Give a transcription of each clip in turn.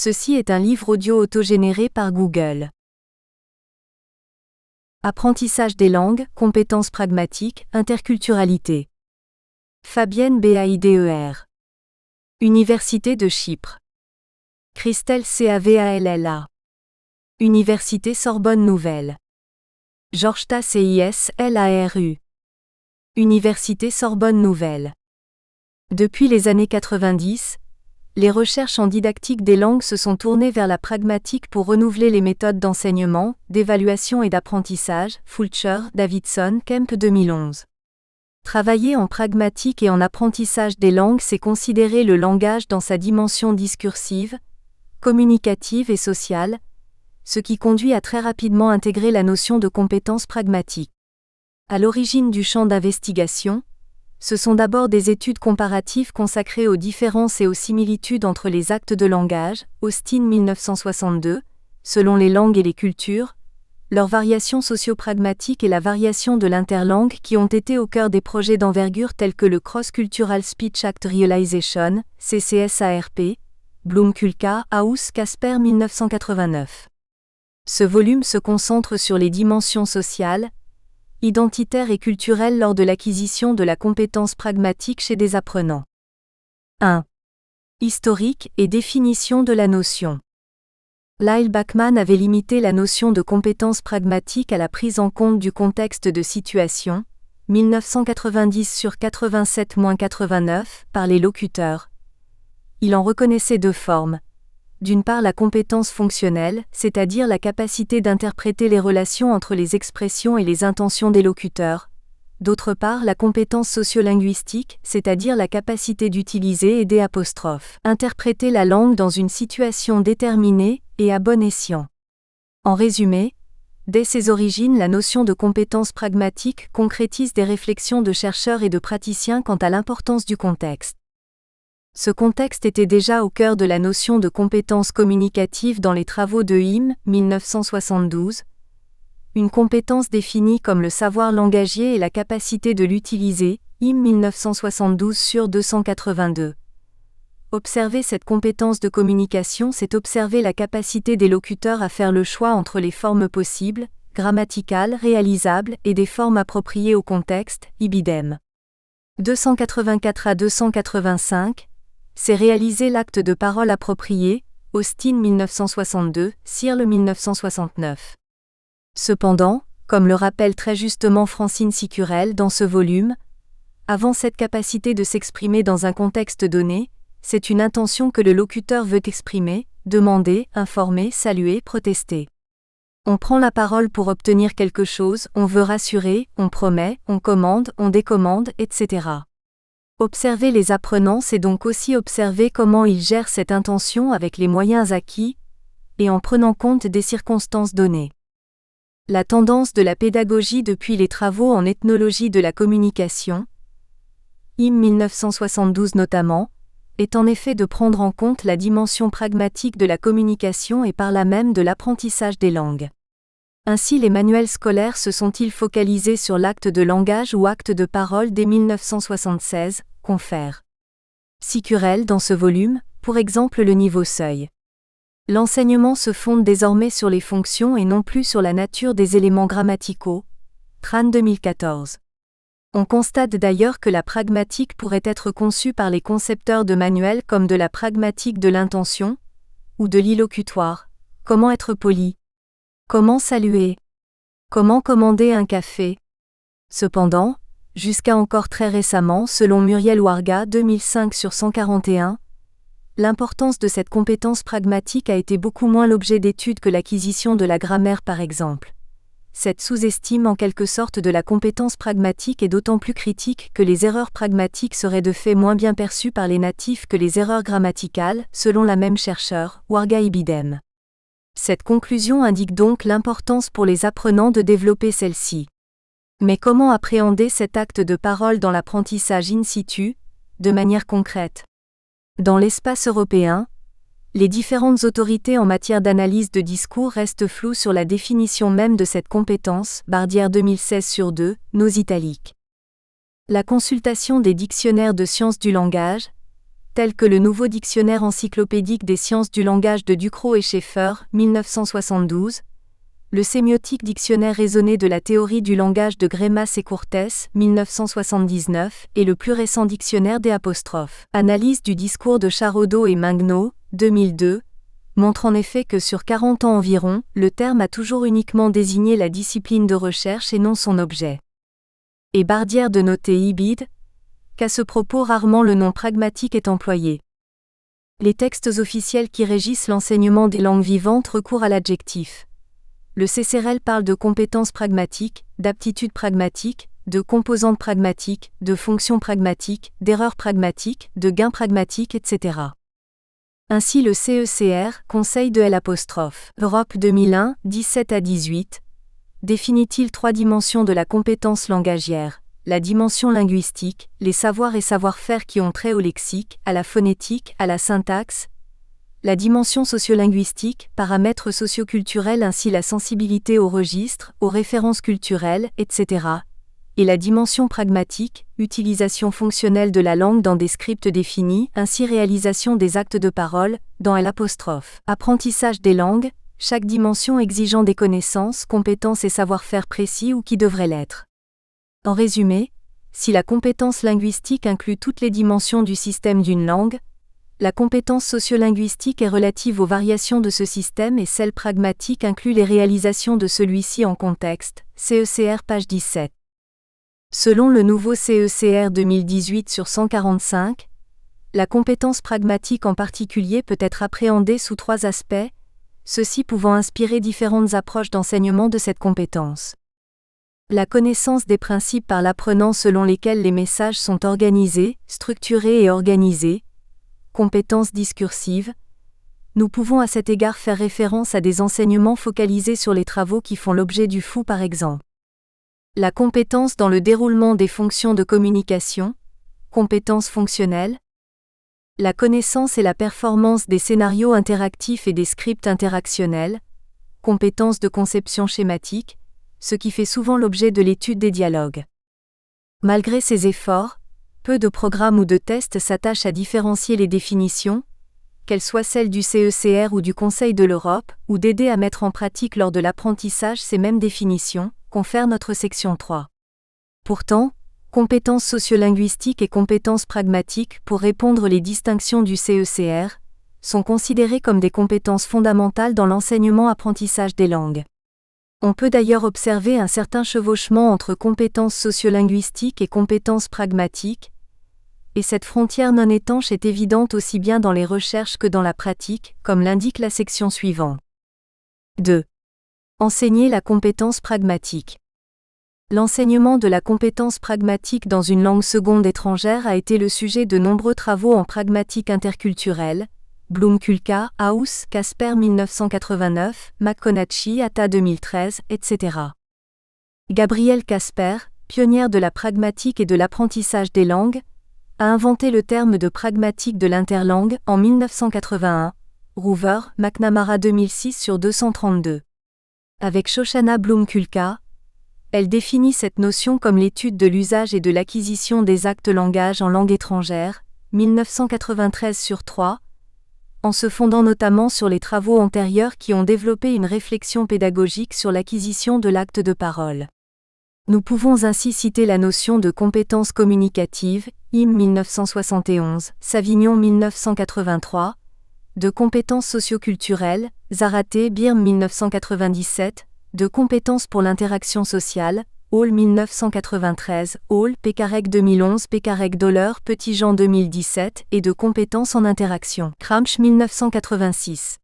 Ceci est un livre audio autogénéré par Google. Apprentissage des langues, compétences pragmatiques, interculturalité. Fabienne Baider. Université de Chypre. Christelle Cavalla. Université Sorbonne Nouvelle. Georgeta CISLARU. Université Sorbonne Nouvelle. Depuis les années 90, les recherches en didactique des langues se sont tournées vers la pragmatique pour renouveler les méthodes d'enseignement, d'évaluation et d'apprentissage. Fulcher, Davidson, Kemp 2011. Travailler en pragmatique et en apprentissage des langues, c'est considérer le langage dans sa dimension discursive, communicative et sociale, ce qui conduit à très rapidement intégrer la notion de compétence pragmatique. À l'origine du champ d'investigation, ce sont d'abord des études comparatives consacrées aux différences et aux similitudes entre les actes de langage, Austin 1962, selon les langues et les cultures, leurs variations socio-pragmatiques et la variation de l'interlangue qui ont été au cœur des projets d'envergure tels que le Cross-Cultural Speech Act Realization, CCSARP, Bloom-Kulka, House, Casper 1989. Ce volume se concentre sur les dimensions sociales, identitaires et culturelles lors de l'acquisition de la compétence pragmatique chez des apprenants. 1. Historique et définition de la notion. Lyle Bachman avait limité la notion de compétence pragmatique à la prise en compte du contexte de situation, 1990/87-89, par les locuteurs. Il en reconnaissait deux formes. D'une part la compétence fonctionnelle, c'est-à-dire la capacité d'interpréter les relations entre les expressions et les intentions des locuteurs. D'autre part la compétence sociolinguistique, c'est-à-dire la capacité d'utiliser et interpréter la langue dans une situation déterminée et à bon escient. En résumé, dès ses origines la notion de compétence pragmatique concrétise des réflexions de chercheurs et de praticiens quant à l'importance du contexte. Ce contexte était déjà au cœur de la notion de compétence communicative dans les travaux de Im, 1972. Une compétence définie comme le savoir langagier et la capacité de l'utiliser, Im 1972/282. Observer cette compétence de communication, c'est observer la capacité des locuteurs à faire le choix entre les formes possibles, grammaticales, réalisables, et des formes appropriées au contexte, ibidem. 284 à 285. C'est réaliser l'acte de parole approprié, Austin 1962, Searle 1969. Cependant, comme le rappelle très justement Francine Sicurel dans ce volume, avant cette capacité de s'exprimer dans un contexte donné, c'est une intention que le locuteur veut exprimer, demander, informer, saluer, protester. On prend la parole pour obtenir quelque chose, on veut rassurer, on promet, on commande, on décommande, etc. Observer les apprenants, c'est donc aussi observer comment ils gèrent cette intention avec les moyens acquis, et en prenant compte des circonstances données. La tendance de la pédagogie depuis les travaux en ethnologie de la communication, Im 1972 notamment, est en effet de prendre en compte la dimension pragmatique de la communication et par là même de l'apprentissage des langues. Ainsi les manuels scolaires se sont-ils focalisés sur l'acte de langage ou acte de parole dès 1976, confère Sicurel dans ce volume, pour exemple le niveau seuil. L'enseignement se fonde désormais sur les fonctions et non plus sur la nature des éléments grammaticaux, Tran 2014. On constate d'ailleurs que la pragmatique pourrait être conçue par les concepteurs de manuels comme de la pragmatique de l'intention, ou de l'illocutoire. Comment être poli? Comment saluer? Comment commander un café? Cependant, jusqu'à encore très récemment, selon Muriel Warga 2005/141, l'importance de cette compétence pragmatique a été beaucoup moins l'objet d'études que l'acquisition de la grammaire par exemple. Cette sous-estime en quelque sorte de la compétence pragmatique est d'autant plus critique que les erreurs pragmatiques seraient de fait moins bien perçues par les natifs que les erreurs grammaticales, selon la même chercheur, Warga ibidem. Cette conclusion indique donc l'importance pour les apprenants de développer celle-ci. Mais comment appréhender cet acte de parole dans l'apprentissage in situ, de manière concrète? Dans l'espace européen, les différentes autorités en matière d'analyse de discours restent floues sur la définition même de cette compétence, Bardière 2016/2, nos italiques. La consultation des dictionnaires de sciences du langage, tels que le Nouveau dictionnaire encyclopédique des sciences du langage de Ducrot et Schaeffer, 1972, le sémiotique dictionnaire raisonné de la théorie du langage de Greimas et Courtès, 1979, et le plus récent dictionnaire des apostrophes. Analyse du discours de Charodeau et Mingnaud, 2002, montre en effet que sur 40 ans environ, le terme a toujours uniquement désigné la discipline de recherche et non son objet. Et Bardière de noter Ibid, qu'à ce propos rarement le nom pragmatique est employé. Les textes officiels qui régissent l'enseignement des langues vivantes recourent à l'adjectif. Le CCRL parle de compétences pragmatiques, d'aptitudes pragmatiques, de composantes pragmatiques, de fonctions pragmatiques, d'erreurs pragmatiques, de gains pragmatiques, etc. Ainsi le CECR, Conseil de L', Europe 2001, 17 à 18, définit-il 3 dimensions de la compétence langagière: la dimension linguistique, les savoirs et savoir-faire qui ont trait au lexique, à la phonétique, à la syntaxe; la dimension sociolinguistique, paramètres socioculturels ainsi la sensibilité aux registres, aux références culturelles, etc. Et la dimension pragmatique, utilisation fonctionnelle de la langue dans des scripts définis, ainsi réalisation des actes de parole, dans L'. Apprentissage des langues, chaque dimension exigeant des connaissances, compétences et savoir-faire précis ou qui devraient l'être. En résumé, si la compétence linguistique inclut toutes les dimensions du système d'une langue, la compétence sociolinguistique est relative aux variations de ce système et celle pragmatique inclut les réalisations de celui-ci en contexte. CECR page 17. Selon le nouveau CECR 2018 sur 145, la compétence pragmatique en particulier peut être appréhendée sous 3 aspects, ceux-ci pouvant inspirer différentes approches d'enseignement de cette compétence. La connaissance des principes par l'apprenant selon lesquels les messages sont organisés, structurés et organisés. Compétences discursives. Nous pouvons à cet égard faire référence à des enseignements focalisés sur les travaux qui font l'objet du FOU par exemple. La compétence dans le déroulement des fonctions de communication. Compétences fonctionnelles. La connaissance et la performance des scénarios interactifs et des scripts interactionnels. Compétences de conception schématique, ce qui fait souvent l'objet de l'étude des dialogues. Malgré ces efforts, peu de programmes ou de tests s'attachent à différencier les définitions, qu'elles soient celles du CECR ou du Conseil de l'Europe, ou d'aider à mettre en pratique lors de l'apprentissage ces mêmes définitions, confère notre section 3. Pourtant, compétences sociolinguistiques et compétences pragmatiques, pour répondre les distinctions du CECR, sont considérées comme des compétences fondamentales dans l'enseignement-apprentissage des langues. On peut d'ailleurs observer un certain chevauchement entre compétences sociolinguistiques et compétences pragmatiques, et cette frontière non étanche est évidente aussi bien dans les recherches que dans la pratique, comme l'indique la section suivante. 2. Enseigner la compétence pragmatique. L'enseignement de la compétence pragmatique dans une langue seconde étrangère a été le sujet de nombreux travaux en pragmatique interculturelle, Bloom-Kulka, House, Casper 1989, McConaughey, Atta 2013, etc. Gabrielle Casper, pionnière de la pragmatique et de l'apprentissage des langues, a inventé le terme de pragmatique de l'interlangue en 1981, Rover, McNamara 2006 sur 232. Avec Shoshana Bloom-Kulka, elle définit cette notion comme l'étude de l'usage et de l'acquisition des actes langage en langue étrangère, 1993 sur 3, en se fondant notamment sur les travaux antérieurs qui ont développé une réflexion pédagogique sur l'acquisition de l'acte de parole. Nous pouvons ainsi citer la notion de compétence communicative, IM 1971, Savignon 1983, de compétences socioculturelles, Zárate, Birm 1997, de compétences pour l'interaction sociale, Hall 1993, Hall, Pekarek 2011, Pekarek Doller, Petitjean 2017, et de compétences en interaction, Cramch 1986.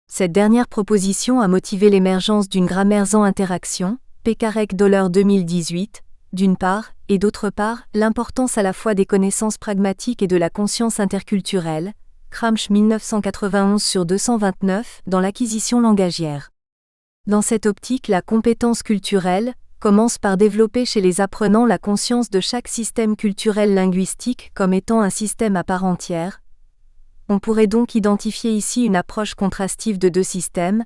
Cette dernière proposition a motivé l'émergence d'une grammaire en interaction, Pekarek Doller 2018, d'une part, et d'autre part, l'importance à la fois des connaissances pragmatiques et de la conscience interculturelle, Cramch 1991 sur 229, dans l'acquisition langagière. Dans cette optique, la compétence culturelle commence par développer chez les apprenants la conscience de chaque système culturel linguistique comme étant un système à part entière. On pourrait donc identifier ici une approche contrastive de 2 systèmes,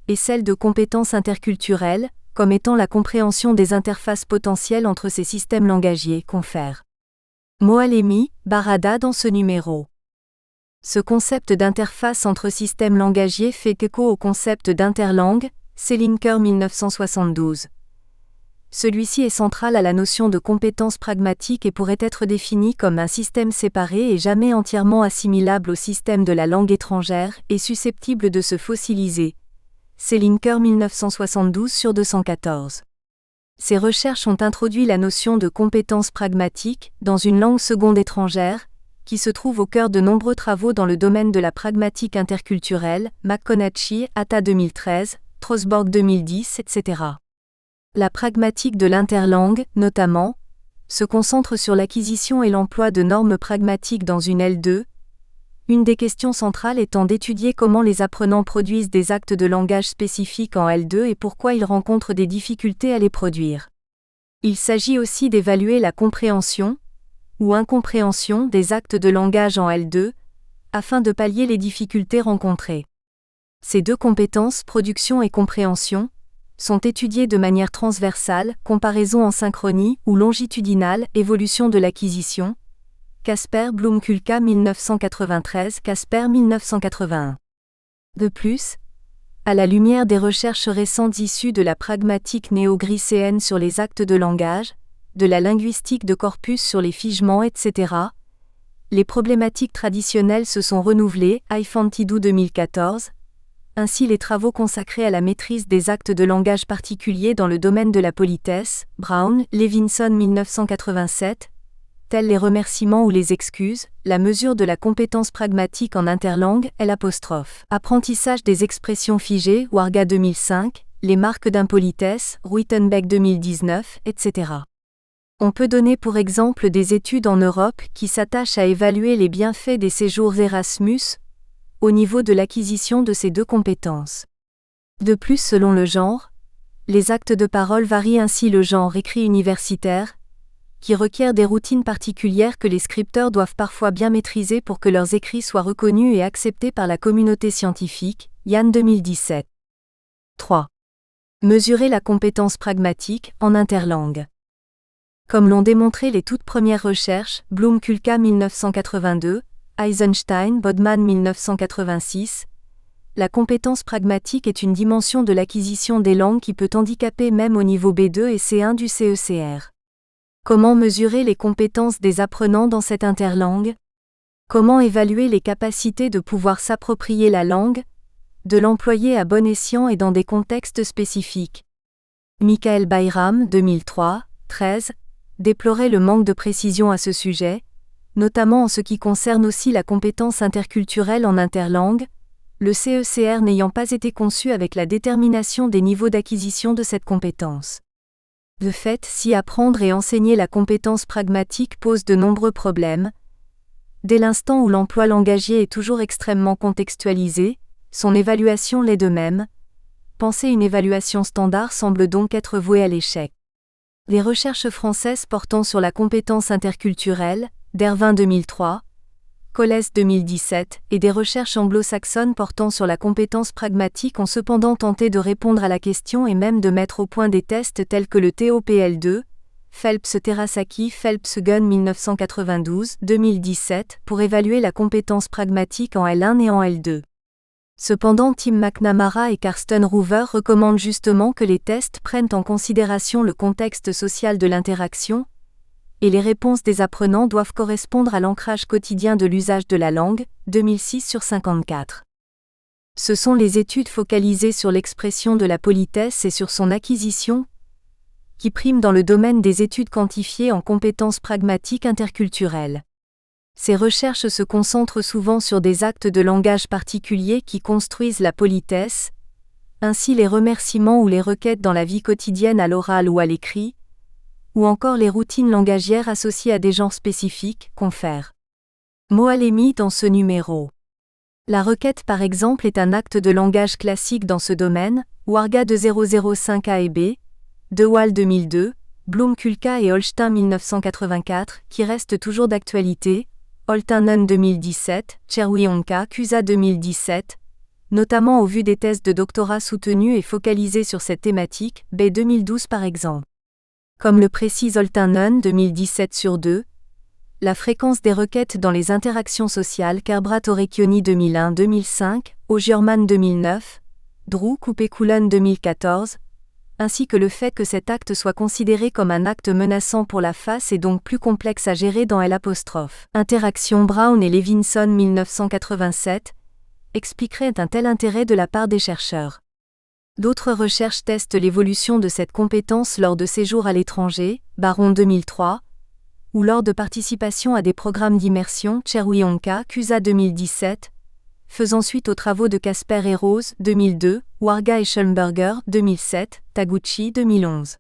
et celle de compétences interculturelles, comme étant la compréhension des interfaces potentielles entre ces systèmes langagiers, confère Moalemi, Barada dans ce numéro. Ce concept d'interface entre systèmes langagiers fait écho au concept d'interlangue, Selinker 1972. Celui-ci est central à la notion de compétence pragmatique et pourrait être défini comme un système séparé et jamais entièrement assimilable au système de la langue étrangère et susceptible de se fossiliser. Selinker 1972 sur 214. Ces recherches ont introduit la notion de compétence pragmatique dans une langue seconde étrangère, qui se trouve au cœur de nombreux travaux dans le domaine de la pragmatique interculturelle, McConnachie, Atta 2013, Trosborg 2010, etc. La pragmatique de l'interlangue, notamment, se concentre sur l'acquisition et l'emploi de normes pragmatiques dans une L2, une des questions centrales étant d'étudier comment les apprenants produisent des actes de langage spécifiques en L2 et pourquoi ils rencontrent des difficultés à les produire. Il s'agit aussi d'évaluer la compréhension, ou incompréhension des actes de langage en L2, afin de pallier les difficultés rencontrées. Ces deux compétences, production et compréhension, sont étudiées de manière transversale, comparaison en synchronie ou longitudinale, évolution de l'acquisition. Casper Bloom-Kulka 1993, Casper 1981. De plus, à la lumière des recherches récentes issues de la pragmatique néo-grisséenne sur les actes de langage, de la linguistique de corpus sur les figements, etc., les problématiques traditionnelles se sont renouvelées, Ifantidou 2014, ainsi les travaux consacrés à la maîtrise des actes de langage particuliers dans le domaine de la politesse, Brown, Levinson 1987, tels les remerciements ou les excuses, la mesure de la compétence pragmatique en interlangue, L'. Apprentissage des expressions figées, Warga 2005, les marques d'impolitesse, Ruitenbeck 2019, etc. On peut donner pour exemple des études en Europe qui s'attachent à évaluer les bienfaits des séjours Erasmus, au niveau de l'acquisition de ces deux compétences. De plus, selon le genre, les actes de parole varient ainsi. Le genre écrit universitaire, qui requiert des routines particulières que les scripteurs doivent parfois bien maîtriser pour que leurs écrits soient reconnus et acceptés par la communauté scientifique, Yann 2017. 3. Mesurer la compétence pragmatique en interlangue. Comme l'ont démontré les toutes premières recherches, Bloom-Kulka 1982, Eisenstein, Bodman 1986, la compétence pragmatique est une dimension de l'acquisition des langues qui peut handicaper même au niveau B2 et C1 du CECR. Comment mesurer les compétences des apprenants dans cette interlangue? Comment évaluer les capacités de pouvoir s'approprier la langue, de l'employer à bon escient et dans des contextes spécifiques? Michael Bayram, 2003, 13, déplorait le manque de précision à ce sujet, notamment en ce qui concerne aussi la compétence interculturelle en interlangue, le CECR n'ayant pas été conçu avec la détermination des niveaux d'acquisition de cette compétence. De fait, si apprendre et enseigner la compétence pragmatique pose de nombreux problèmes, dès l'instant où l'emploi langagier est toujours extrêmement contextualisé, son évaluation l'est de même. Penser une évaluation standard semble donc être vouée à l'échec. Les recherches françaises portant sur la compétence interculturelle, Dervin 2003, Coles 2017, et des recherches anglo-saxonnes portant sur la compétence pragmatique ont cependant tenté de répondre à la question et même de mettre au point des tests tels que le TOPL2, Phelps-Terasaki, Phelps-Gunn 1992, 2017, pour évaluer la compétence pragmatique en L1 et en L2. Cependant, Tim McNamara et Karsten Ruver recommandent justement que les tests prennent en considération le contexte social de l'interaction, et les réponses des apprenants doivent correspondre à l'ancrage quotidien de l'usage de la langue, 2006 sur 54. Ce sont les études focalisées sur l'expression de la politesse et sur son acquisition qui priment dans le domaine des études quantifiées en compétences pragmatiques interculturelles. Ces recherches se concentrent souvent sur des actes de langage particuliers qui construisent la politesse, ainsi les remerciements ou les requêtes dans la vie quotidienne à l'oral ou à l'écrit, ou encore les routines langagières associées à des genres spécifiques, confère Moalemi dans ce numéro. La requête par exemple est un acte de langage classique dans ce domaine, Warga de 005 A et B, De Waal 2002, Bloom-Kulka et Holstein 1984, qui reste toujours d'actualité, Holteinen 2017, Cherwionka, Cusa 2017, notamment au vu des thèses de doctorat soutenues et focalisées sur cette thématique, B 2012 par exemple. Comme le précise Holteinen 2017 sur 2, La fréquence des requêtes dans les interactions sociales Kerbrat Orecchioni 2001-2005, O'Gurman 2009, Drew Coupe-Coulon 2014, ainsi que le fait que cet acte soit considéré comme un acte menaçant pour la face et donc plus complexe à gérer dans L'. Interaction Brown et Levinson 1987, expliquerait un tel intérêt de la part des chercheurs. D'autres recherches testent l'évolution de cette compétence lors de séjours à l'étranger, Baron 2003, ou lors de participation à des programmes d'immersion, Cheruyonka, Cusa 2017, faisant suite aux travaux de Casper et Rose 2002, Warga et Schulberger 2007, Taguchi 2011.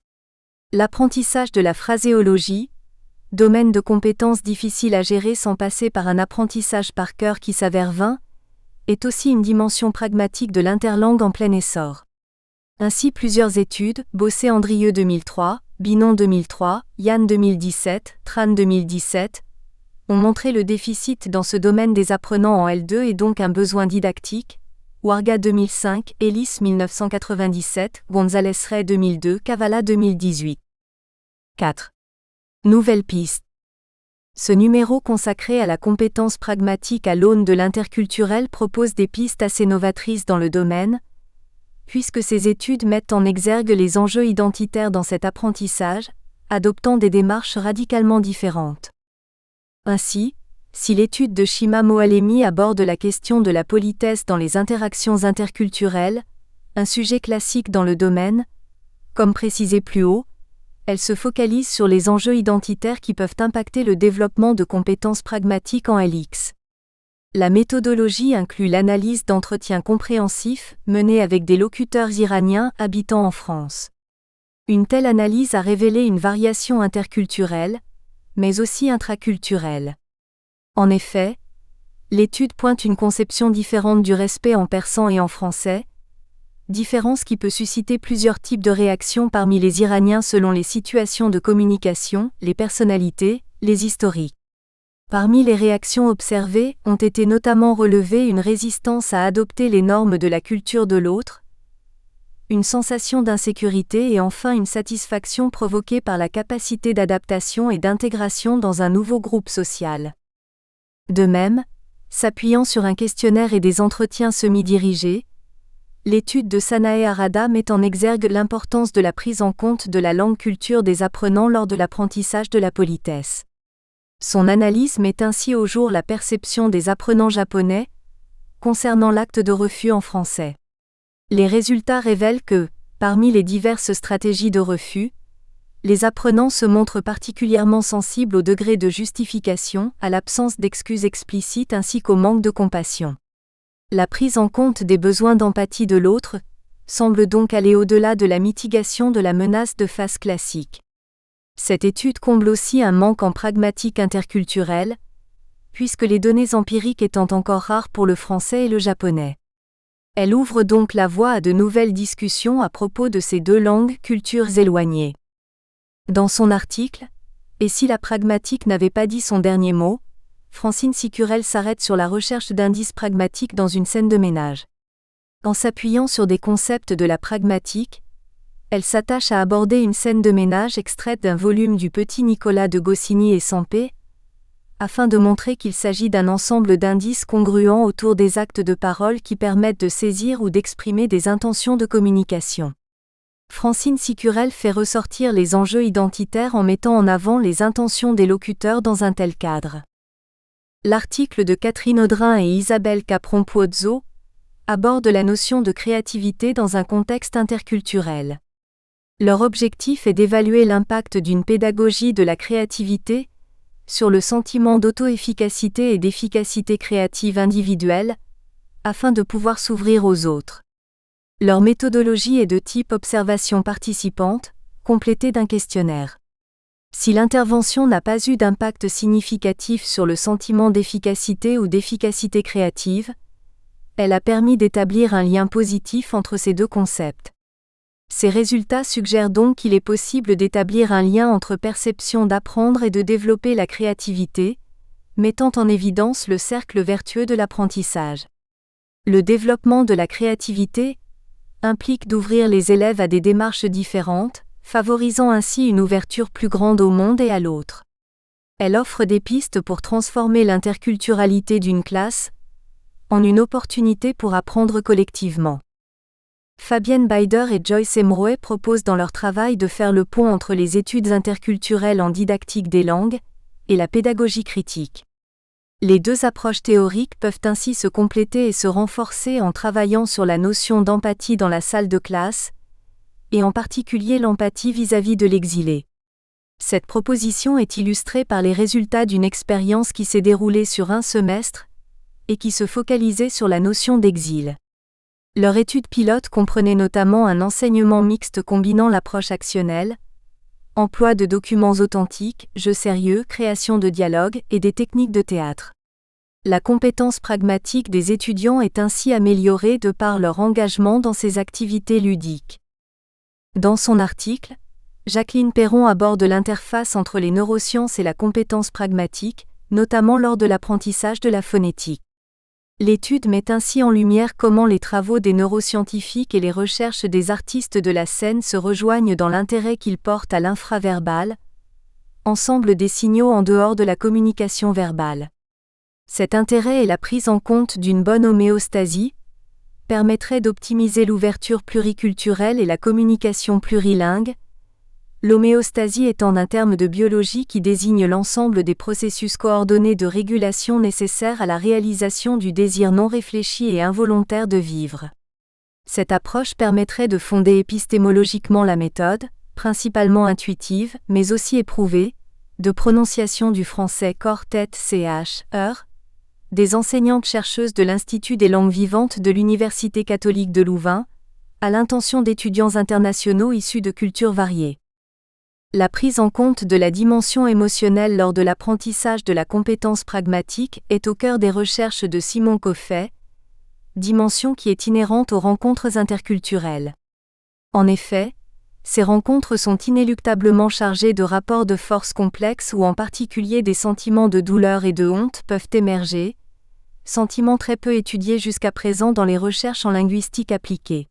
L'apprentissage de la phraséologie, domaine de compétences difficile à gérer sans passer par un apprentissage par cœur qui s'avère vain, est aussi une dimension pragmatique de l'interlangue en plein essor. Ainsi plusieurs études, Bossé-Andrieux 2003, Binon 2003, Yann 2017, Tran 2017, ont montré le déficit dans ce domaine des apprenants en L2 et donc un besoin didactique, Warga 2005, Ellis 1997, González-Rey 2002, Cavala 2018. 4. Nouvelle piste. Ce numéro consacré à la compétence pragmatique à l'aune de l'interculturel propose des pistes assez novatrices dans le domaine, puisque ces études mettent en exergue les enjeux identitaires dans cet apprentissage, adoptant des démarches radicalement différentes. Ainsi, si l'étude de Shima Moalemi aborde la question de la politesse dans les interactions interculturelles, un sujet classique dans le domaine, comme précisé plus haut, elle se focalise sur les enjeux identitaires qui peuvent impacter le développement de compétences pragmatiques en LX. La méthodologie inclut l'analyse d'entretiens compréhensifs menés avec des locuteurs iraniens habitant en France. Une telle analyse a révélé une variation interculturelle, mais aussi intraculturelle. En effet, l'étude pointe une conception différente du respect en persan et en français, différence qui peut susciter plusieurs types de réactions parmi les Iraniens selon les situations de communication, les personnalités, les historiques. Parmi les réactions observées, ont été notamment relevées une résistance à adopter les normes de la culture de l'autre, une sensation d'insécurité et enfin une satisfaction provoquée par la capacité d'adaptation et d'intégration dans un nouveau groupe social. De même, s'appuyant sur un questionnaire et des entretiens semi-dirigés, l'étude de Sanae Arada met en exergue l'importance de la prise en compte de la langue culture des apprenants lors de l'apprentissage de la politesse. Son analyse met ainsi au jour la perception des apprenants japonais concernant l'acte de refus en français. Les résultats révèlent que, parmi les diverses stratégies de refus, les apprenants se montrent particulièrement sensibles au degré de justification, à l'absence d'excuses explicites ainsi qu'au manque de compassion. La prise en compte des besoins d'empathie de l'autre semble donc aller au-delà de la mitigation de la menace de face classique. Cette étude comble aussi un manque en pragmatique interculturelle, puisque les données empiriques étant encore rares pour le français et le japonais. Elle ouvre donc la voie à de nouvelles discussions à propos de ces deux langues, cultures éloignées. Dans son article « Et si la pragmatique n'avait pas dit son dernier mot ?», Francine Sicurel s'arrête sur la recherche d'indices pragmatiques dans une scène de ménage. En s'appuyant sur des concepts de la pragmatique, elle s'attache à aborder une scène de ménage extraite d'un volume du Petit Nicolas de Goscinny et Sampé, afin de montrer qu'il s'agit d'un ensemble d'indices congruents autour des actes de parole qui permettent de saisir ou d'exprimer des intentions de communication. Francine Sicurel fait ressortir les enjeux identitaires en mettant en avant les intentions des locuteurs dans un tel cadre. L'article de Catherine Audrin et Isabelle Capron-Puozzo aborde la notion de créativité dans un contexte interculturel. Leur objectif est d'évaluer l'impact d'une pédagogie de la créativité sur le sentiment d'auto-efficacité et d'efficacité créative individuelle, afin de pouvoir s'ouvrir aux autres. Leur méthodologie est de type observation participante, complétée d'un questionnaire. Si l'intervention n'a pas eu d'impact significatif sur le sentiment d'efficacité ou d'efficacité créative, elle a permis d'établir un lien positif entre ces deux concepts. Ces résultats suggèrent donc qu'il est possible d'établir un lien entre perception d'apprendre et de développer la créativité, mettant en évidence le cercle vertueux de l'apprentissage. Le développement de la créativité implique d'ouvrir les élèves à des démarches différentes, favorisant ainsi une ouverture plus grande au monde et à l'autre. Elle offre des pistes pour transformer l'interculturalité d'une classe en une opportunité pour apprendre collectivement. Fabienne Beider et Joyce Emroe proposent dans leur travail de faire le pont entre les études interculturelles en didactique des langues et la pédagogie critique. Les deux approches théoriques peuvent ainsi se compléter et se renforcer en travaillant sur la notion d'empathie dans la salle de classe, et en particulier l'empathie vis-à-vis de l'exilé. Cette proposition est illustrée par les résultats d'une expérience qui s'est déroulée sur un semestre et qui se focalisait sur la notion d'exil. Leur étude pilote comprenait notamment un enseignement mixte combinant l'approche actionnelle, emploi de documents authentiques, jeux sérieux, création de dialogues et des techniques de théâtre. La compétence pragmatique des étudiants est ainsi améliorée de par leur engagement dans ces activités ludiques. Dans son article, Jacqueline Perron aborde l'interface entre les neurosciences et la compétence pragmatique, notamment lors de l'apprentissage de la phonétique. L'étude met ainsi en lumière comment les travaux des neuroscientifiques et les recherches des artistes de la scène se rejoignent dans l'intérêt qu'ils portent à l'infraverbal, ensemble des signaux en dehors de la communication verbale. Cet intérêt et la prise en compte d'une bonne homéostasie permettraient d'optimiser l'ouverture pluriculturelle et la communication plurilingue, l'homéostasie étant un terme de biologie qui désigne l'ensemble des processus coordonnés de régulation nécessaires à la réalisation du désir non réfléchi et involontaire de vivre. Cette approche permettrait de fonder épistémologiquement la méthode, principalement intuitive, mais aussi éprouvée, de prononciation du français corps-tête-ch, des enseignantes chercheuses de l'Institut des langues vivantes de l'Université catholique de Louvain, à l'intention d'étudiants internationaux issus de cultures variées. La prise en compte de la dimension émotionnelle lors de l'apprentissage de la compétence pragmatique est au cœur des recherches de Simon Coffey, dimension qui est inhérente aux rencontres interculturelles. En effet, ces rencontres sont inéluctablement chargées de rapports de force complexes où en particulier des sentiments de douleur et de honte peuvent émerger, sentiments très peu étudiés jusqu'à présent dans les recherches en linguistique appliquée.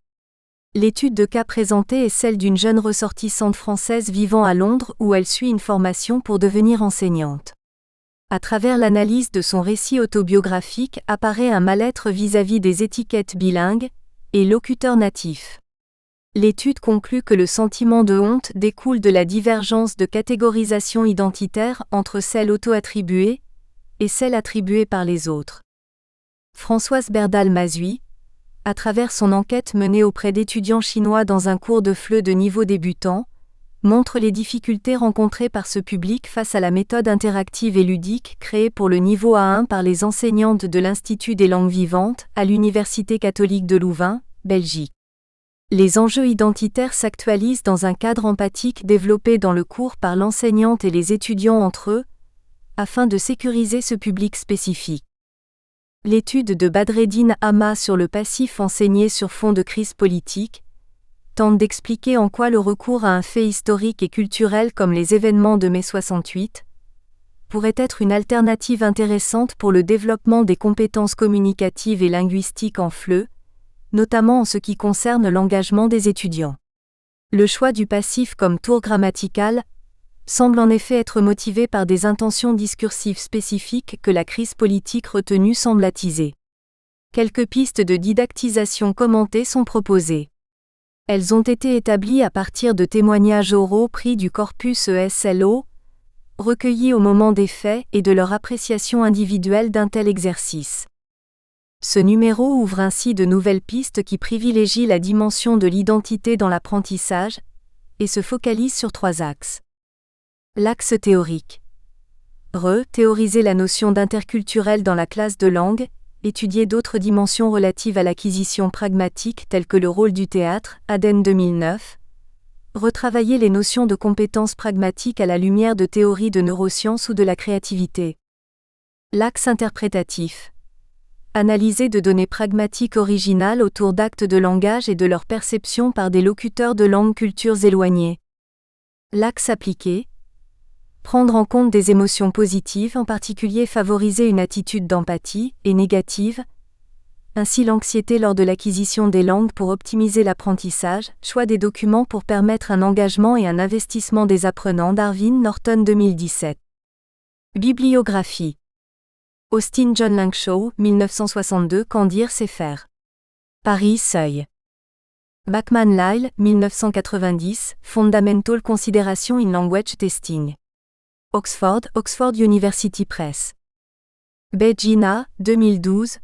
L'étude de cas présentée est celle d'une jeune ressortissante française vivant à Londres où elle suit une formation pour devenir enseignante. À travers l'analyse de son récit autobiographique apparaît un mal-être vis-à-vis des étiquettes bilingues et locuteurs natifs. L'étude conclut que le sentiment de honte découle de la divergence de catégorisation identitaire entre celle auto-attribuée et celle attribuée par les autres. Françoise Berdal-Mazui, à travers son enquête menée auprès d'étudiants chinois dans un cours de FLE de niveau débutant, montre les difficultés rencontrées par ce public face à la méthode interactive et ludique créée pour le niveau A1 par les enseignantes de l'Institut des langues vivantes à l'Université catholique de Louvain, Belgique. Les enjeux identitaires s'actualisent dans un cadre empathique développé dans le cours par l'enseignante et les étudiants entre eux, afin de sécuriser ce public spécifique. L'étude de Badreddine Hama sur le passif enseigné sur fond de crise politique tente d'expliquer en quoi le recours à un fait historique et culturel comme les événements de mai 68 pourrait être une alternative intéressante pour le développement des compétences communicatives et linguistiques en FLE, notamment en ce qui concerne l'engagement des étudiants. Le choix du passif comme tour grammatical semble en effet être motivé par des intentions discursives spécifiques que la crise politique retenue semble attiser. Quelques pistes de didactisation commentées sont proposées. Elles ont été établies à partir de témoignages oraux pris du corpus ESLO, recueillis au moment des faits et de leur appréciation individuelle d'un tel exercice. Ce numéro ouvre ainsi de nouvelles pistes qui privilégient la dimension de l'identité dans l'apprentissage et se focalisent sur 3 axes. L'axe théorique. Théoriser la notion d'interculturel dans la classe de langue, étudier d'autres dimensions relatives à l'acquisition pragmatique telles que le rôle du théâtre, ADEN 2009. Retravailler les notions de compétences pragmatiques à la lumière de théories de neurosciences ou de la créativité. L'axe interprétatif. Analyser de données pragmatiques originales autour d'actes de langage et de leur perception par des locuteurs de langues cultures éloignées. L'axe appliqué. Prendre en compte des émotions positives, en particulier favoriser une attitude d'empathie, et négative, ainsi l'anxiété lors de l'acquisition des langues pour optimiser l'apprentissage, choix des documents pour permettre un engagement et un investissement des apprenants. Darwin Norton 2017. Bibliographie. Austin John Langshaw, 1962. Quand dire c'est faire. Paris Seuil. Bachman Lyle, 1990. Fundamental Consideration in Language Testing. Oxford University Press. Bei Gina, 2012.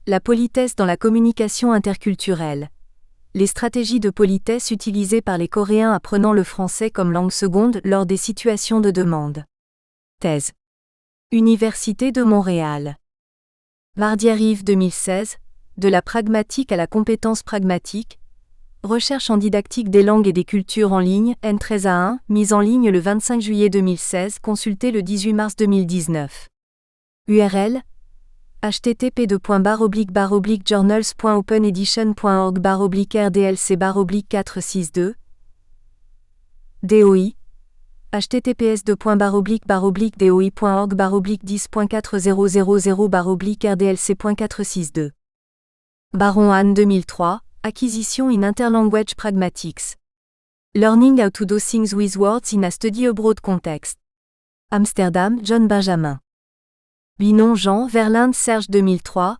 La politesse dans la communication interculturelle. Les stratégies de politesse utilisées par les Coréens apprenant le français comme langue seconde lors des situations de demande. Thèse. Université de Montréal. Vardier-Yves 2016. De la pragmatique à la compétence pragmatique. Recherche en didactique des langues et des cultures en ligne, N13A1, mise en ligne le 25 juillet 2016, consultée le 18 mars 2019. URL http://journals.openedition.org/rdlc/462 DOI https://doi.org/10.4000/rdlc.462 Baron Anne 2003 Acquisition in Interlanguage Pragmatics. Learning how to do things with words in a study abroad context. Amsterdam, John Benjamin. Binon Jean Verlinde Serge 2003.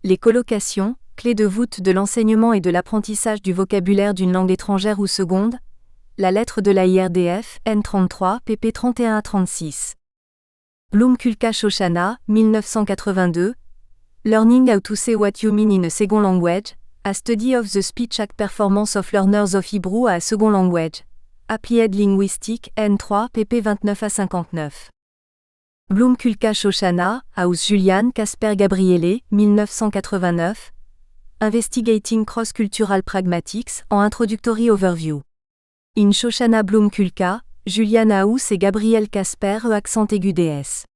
Les collocations, clés de voûte de l'enseignement et de l'apprentissage du vocabulaire d'une langue étrangère ou seconde. La lettre de la IRDF, N33, pp 31 à 36. Bloom Kulka Shoshana, 1982. Learning how to say what you mean in a second language. A study of the speech act performance of learners of Hebrew a second language. Applied Linguistic, N3, pp 29 à 59. Bloom Kulka Shoshana, House Julian Casper Gabriele, 1989. Investigating Cross-Cultural Pragmatics, en Introductory Overview. In Shoshana Bloom Kulka, Julian House et Gabriel Casper accent aigu DS.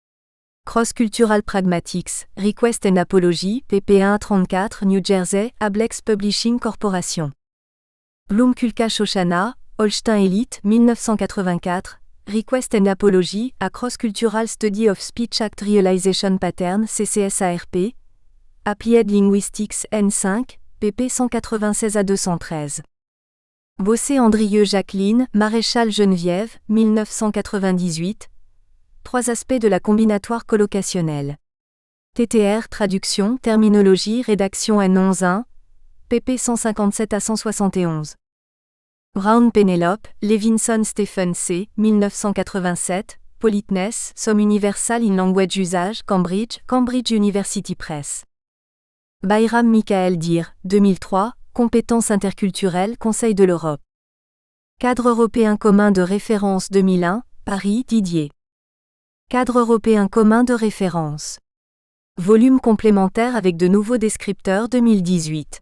Cross-Cultural Pragmatics, Request and Apology, pp 1 à 34, New Jersey, Ablex Publishing Corporation. Bloom Kulka Shoshana, Holstein Elite, 1984. Request and Apology, a Cross-Cultural Study of Speech Act Realization Pattern, CCSARP. Applied Linguistics, N5, pp 196 à 213. Bossé Andrieux Jacqueline, Maréchal Geneviève, 1998. 3 aspects de la combinatoire collocationnelle. TTR Traduction, terminologie, rédaction N11.1, pp 157 à 171. Brown Penelope, Levinson Stephen C., 1987, Politeness, Some Universal in Language Usage, Cambridge University Press. Bayram Michael Dir, 2003, Compétences interculturelles, Conseil de l'Europe. Cadre européen commun de référence 2001, Paris, Didier. Cadre européen commun de référence. Volume complémentaire avec de nouveaux descripteurs 2018.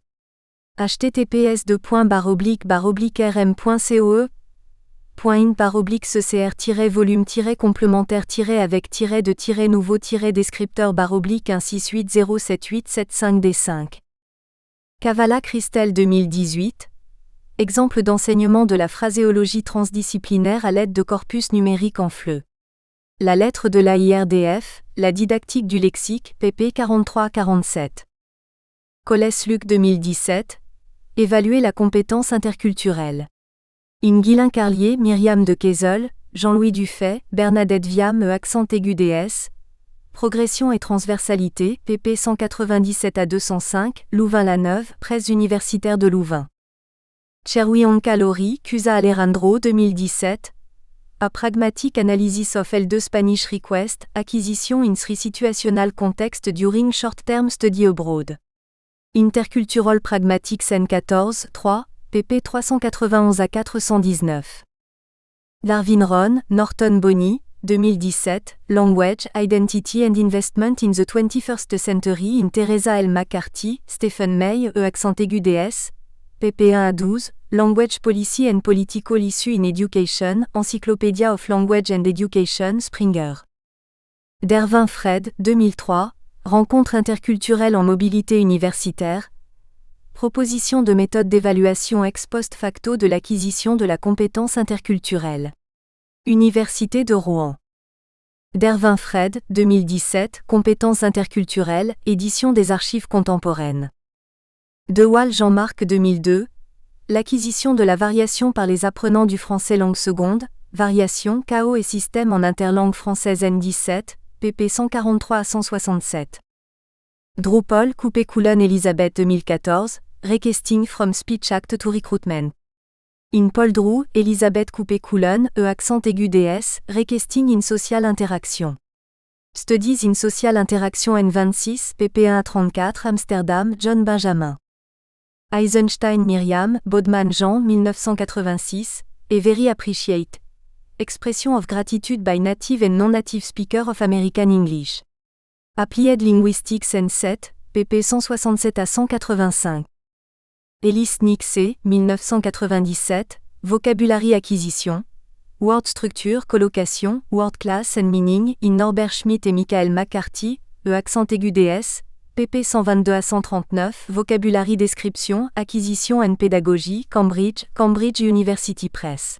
https://bar/ecr.co.in/volume-volume-ccr-volume-nouveau-descripteur-bar-1607875D5. Cavala Christelle 2018. Exemple d'enseignement de la phraséologie transdisciplinaire à l'aide de corpus numériques en FLE. La lettre de la IRDF, la didactique du lexique, pp 43 à 47. Colès-Luc 2017. Évaluer la compétence interculturelle. In Guilain Carlier, Myriam de Quézol, Jean-Louis Dufay, Bernadette Viam accent aigu DS. Progression et transversalité, pp 197 à 205, Louvain-la-Neuve, Presse universitaire de Louvain. Cherwionka Lori, Cusa Alejandro 2017. A Pragmatic Analysis of L2 Spanish Request, Acquisition in Three Situational Context During Short-Term Study Abroad. Intercultural Pragmatics N14, 3, pp 391 à 419. Darwin Ron, Norton Bonny, 2017, Language, Identity and Investment in the 21st Century in Teresa L. McCarthy, Stephen May, accent aigu DS, pp 1 à 12, Language Policy and Political Issue in Education, Encyclopedia of Language and Education, Springer. Dervin Fred, 2003, Rencontre interculturelle en mobilité universitaire. Proposition de méthode d'évaluation ex post facto de l'acquisition de la compétence interculturelle. Université de Rouen. Dervin Fred, 2017, Compétences interculturelles, édition des archives contemporaines. De Waal Jean-Marc 2002, L'acquisition de la variation par les apprenants du français langue seconde, Variation, chaos et système en interlangue française N17, pp 143 à 167. Drupal, Coupé-Coulon Elisabeth 2014, Requesting from Speech Act to Recruitment. In Paul Drew, Elisabeth Coupé-Coulon, accent aigu DS, Requesting in Social Interaction. Studies in Social Interaction N26, pp 1 à 34, Amsterdam, John Benjamin. Eisenstein Myriam, Bodman Jean 1986, et Very Appreciate. Expression of Gratitude by Native and Non-Native Speaker of American English. Applied Linguistics N7, pp 167 à 185. Ellis Nick C. 1997, Vocabulary Acquisition. Word Structure, Collocation, Word Class and Meaning in Norbert Schmidt et Michael McCarthy, accent aigu DS, pp 122 à 139, Vocabulary Description, Acquisition and Pedagogy, Cambridge, Cambridge University Press.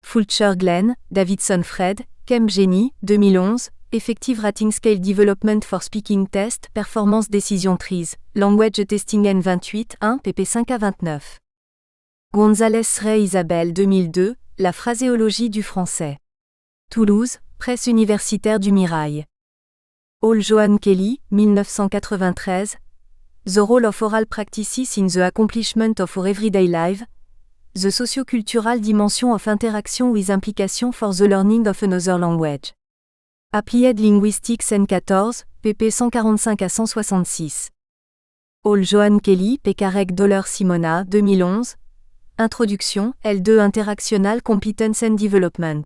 Fulcher Glenn, Davidson Fred, Chem Genie, 2011, Effective Rating Scale Development for Speaking Test, Performance Decision Trees, Language Testing N28, 1, pp 5 à 29. Gonzalez Ray Isabelle 2002, La phraséologie du français. Toulouse, Presse universitaire du Mirail. Hall Joan Kelly, 1993, The Role of Oral Practices in the Accomplishment of Our Everyday Life, The Sociocultural Dimension of Interaction with Implication for the Learning of Another Language. Applied Linguistics N14, pp 145 à 166. Hall Joan Kelly, Pekarek Dollar Simona, 2011. Introduction, L2 Interactional Competence and Development.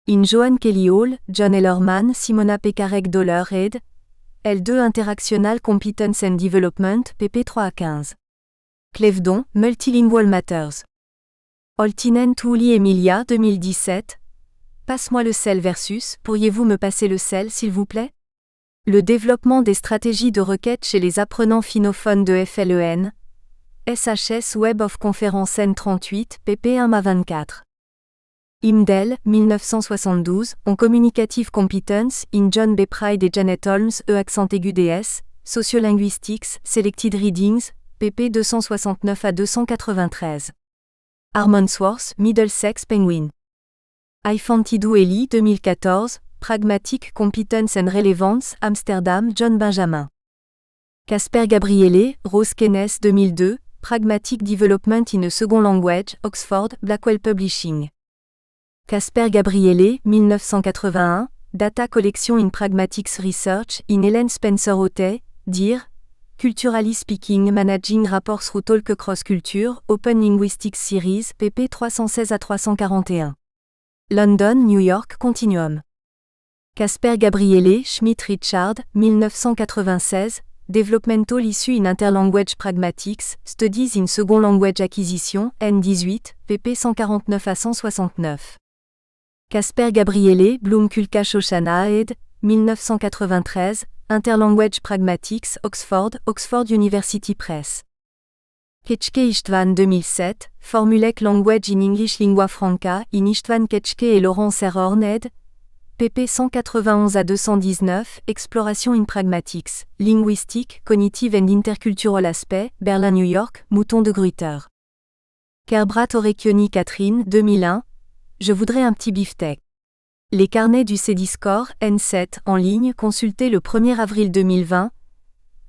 In Joan Kelly Hall, John Ellerman, Simona Pekarek Dollar ed. L2 Interactional Competence and Development, pp 3 à 15. Clevedon, Multilingual Matters. Oltinen Touli Emilia, 2017. Passe-moi le sel versus, pourriez-vous me passer le sel s'il vous plaît? Le développement des stratégies de requête chez les apprenants finophones de FLEN. SHS Web of Conference N38, pp 1 à 24. Imdell, 1972, On Communicative Competence, in John B. Pride et Janet Holmes, accent aigu DS, Sociolinguistics, Selected Readings, pp 269 à 293. Harmonsworth, Middlesex Penguin. Ifantidou Eli, 2014, Pragmatic Competence and Relevance, Amsterdam, John Benjamin. Casper Gabriele, Rose Keynes 2002, Pragmatic Development in a Second Language, Oxford, Blackwell Publishing. Casper Gabriele, 1981, Data Collection in Pragmatics Research, in Helen Spencer Otey, DIR, Culturally Speaking Managing Rapports through Talk Across Culture, Open Linguistics Series, pp 316 à 341. London, New York, Continuum. Casper Gabriele, Schmidt Richard, 1996, Developmental Issue in Interlanguage Pragmatics, Studies in Second Language Acquisition, N18, pp 149 à 169. Casper Gabriele, Bloom Kulka Shoshana ed. 1993, Interlanguage Pragmatics, Oxford, Oxford University Press. Ketchke Istvan 2007, Formulaic Language in English Lingua Franca, in Istvan Ketchke et Laurence Erhorn ed. pp 191 à 219, Exploration in Pragmatics, Linguistique, Cognitive and Intercultural Aspect, Berlin New York, Mouton de Gruyter. Kerbrat Orecchioni Catherine, 2001, Je voudrais un petit beefsteak. Les carnets du Cdiscore, N7, en ligne, consultés le 1er avril 2020,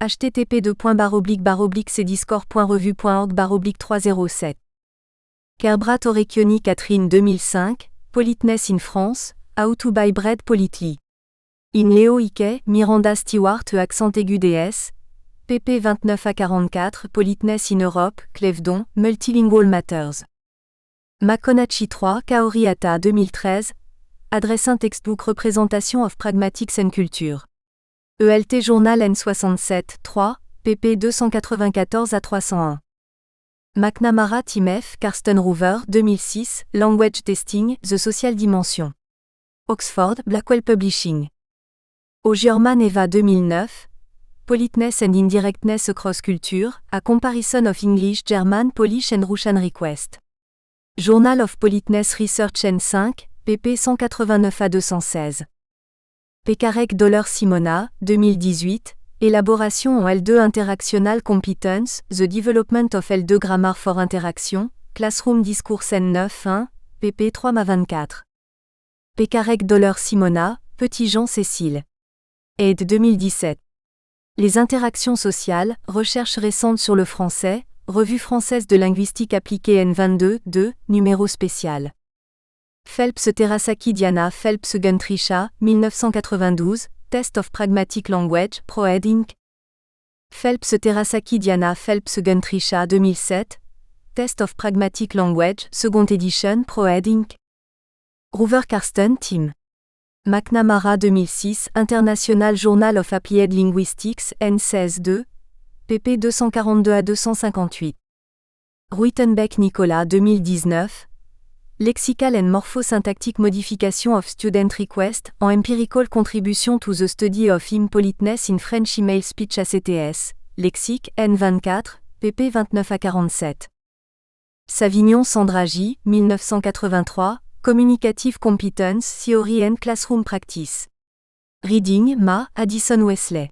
http://cdiscore.revue.org/307. Kerbrat Orecchioni Catherine 2005, Politeness in France, How to buy bread politely. In Leo Ike, Miranda Stewart accent aigu DS, pp 29 à 44, Politeness in Europe, Clevedon, Multilingual Matters. Makonachi 3, Kaori Hata 2013, Adresse un textbook Représentation of Pragmatics and Culture. ELT Journal N67, 3, pp 294 à 301. McNamara Timef, Karsten Roover 2006, Language Testing, The Social Dimension. Oxford, Blackwell Publishing. O'Gierman Eva 2009, Politeness and Indirectness Across Culture, A Comparison of English, German, Polish and Russian Request. Journal of Politeness Research N5, pp 189 à 216. Pekarek Dollar Simona, 2018, Élaboration en L2 Interactional Competence, The Development of L2 Grammar for Interaction, Classroom Discourse N9 1, pp. 3-24. Pécarec Dollar Simona, Petit Jean Cécile. Aide 2017. Les interactions sociales, recherches récentes sur le français, Revue française de linguistique appliquée N22, 2, numéro spécial. Phelps Terasaki Diana Phelps Guntrisha, 1992, Test of Pragmatic Language, ProEd Inc. Phelps Terasaki Diana Phelps Guntrisha 2007, Test of Pragmatic Language, Second Edition, ProEd Inc. Hoover Karsten Tim. McNamara 2006, International Journal of Applied Linguistics, N16 2, pp 242-258. Ruitenbeck Nicolas 2019, Lexical and Morphosyntactic Modification of Student Request, en Empirical Contribution to the Study of Impoliteness in French Email Speech ACTS, Lexique, N24, pp 29-47. Savignon Sandra J, 1983, Communicative Competence Theory and Classroom Practice. Reading, Ma, Addison Wesley.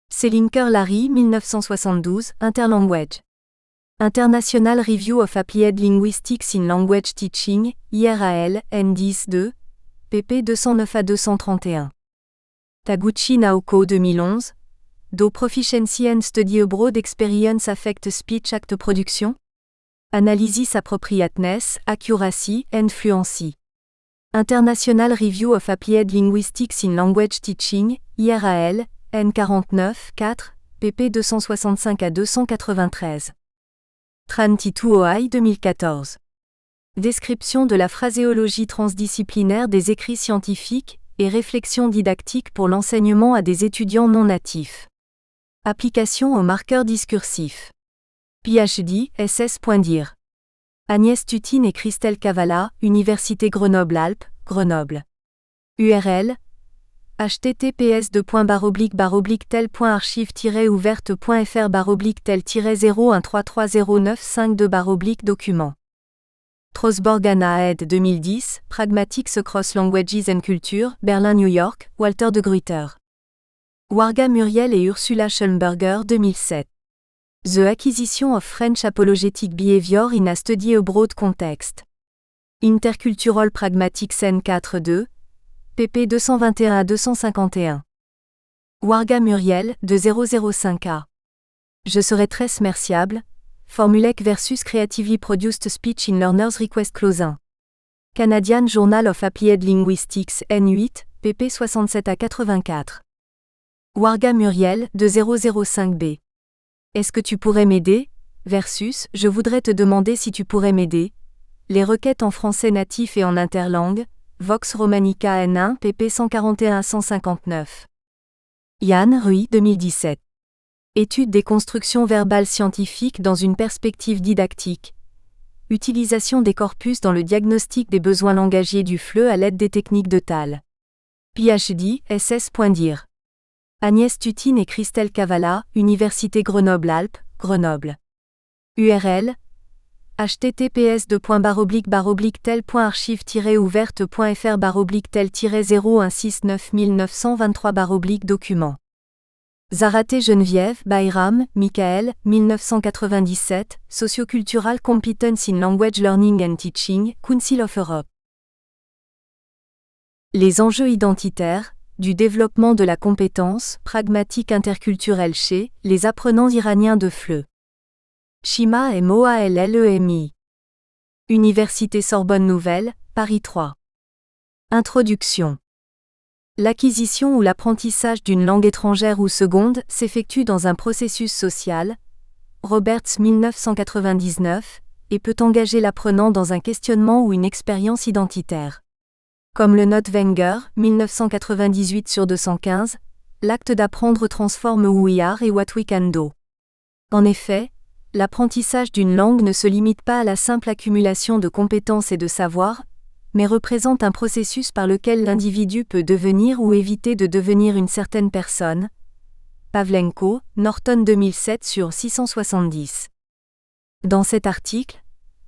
Selinker Larry 1972, Interlanguage. International Review of Applied Linguistics in Language Teaching, IRAL, N10 2, pp 209-231. Taguchi Naoko 2011, Do Proficiency and Study Abroad Experience Affect Speech Act Production? Analysis Appropriateness, Accuracy, and Fluency. International Review of Applied Linguistics in Language Teaching, IRAL, N49, 4, pp 265-293. Tran Titu Ohai 2014. Description de la phraséologie transdisciplinaire des écrits scientifiques et réflexion didactique pour l'enseignement à des étudiants non natifs. Application aux marqueurs discursifs. PhD, SS.dir. Agnès Tutine et Christelle Cavala, Université Grenoble-Alpes, Grenoble. URL https://tel.tel.archive-ouverte.fr/tel-0133095/document. Trosborg Anna ed. 2010, Pragmatics Across Languages and Culture, Berlin New York, Walter de Gruyter. Warga Muriel et Ursula Schönberger 2007. The Acquisition of French Apologetic Behavior in a Study Abroad Context. Intercultural Pragmatics N4-2, pp 221-251. Warga Muriel, de 005a. Je serais très remerciable. Formulaic versus Creatively Produced Speech in Learner's Request Clause 1. Canadian Journal of Applied Linguistics, N8, pp 67-84. Warga Muriel, de 005b. Est-ce que tu pourrais m'aider? Versus, je voudrais te demander si tu pourrais m'aider. Les requêtes en français natif et en interlangue, Vox Romanica N1, pp 141-159. Yann Ruy 2017. Étude des constructions verbales scientifiques dans une perspective didactique. Utilisation des corpus dans le diagnostic des besoins langagiers du FLE à l'aide des techniques de Tal. PhD, SS.dir. Agnès Tutine et Christelle Cavala, Université Grenoble-Alpes, Grenoble. URL https://tel.tel.archive-tel-0169923-document. Zaraté Geneviève, Bayram, Michael, 1997, Sociocultural Competence in Language Learning and Teaching, Council of Europe. Les enjeux identitaires, du développement de la compétence pragmatique interculturelle chez les apprenants iraniens de FLE. Shima et Moa LLEMI. Université Sorbonne Nouvelle, Paris 3. Introduction. L'acquisition ou l'apprentissage d'une langue étrangère ou seconde s'effectue dans un processus social, Roberts 1999, et peut engager l'apprenant dans un questionnement ou une expérience identitaire. Comme le note Wenger, 1998/215, l'acte d'apprendre transforme who we are et what we can do. En effet, l'apprentissage d'une langue ne se limite pas à la simple accumulation de compétences et de savoirs, mais représente un processus par lequel l'individu peut devenir ou éviter de devenir une certaine personne. Pavlenko, Norton 2007 sur 670. Dans cet article,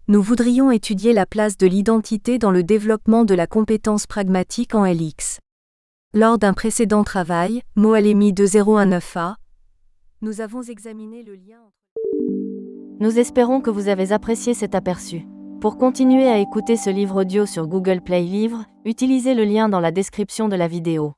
nous voudrions étudier la place de l'identité dans le développement de la compétence pragmatique en LX. Lors d'un précédent travail, Moalemi 2019a, nous avons examiné le lien entre... Nous espérons que vous avez apprécié cet aperçu. Pour continuer à écouter ce livre audio sur Google Play Livres, utilisez le lien dans la description de la vidéo.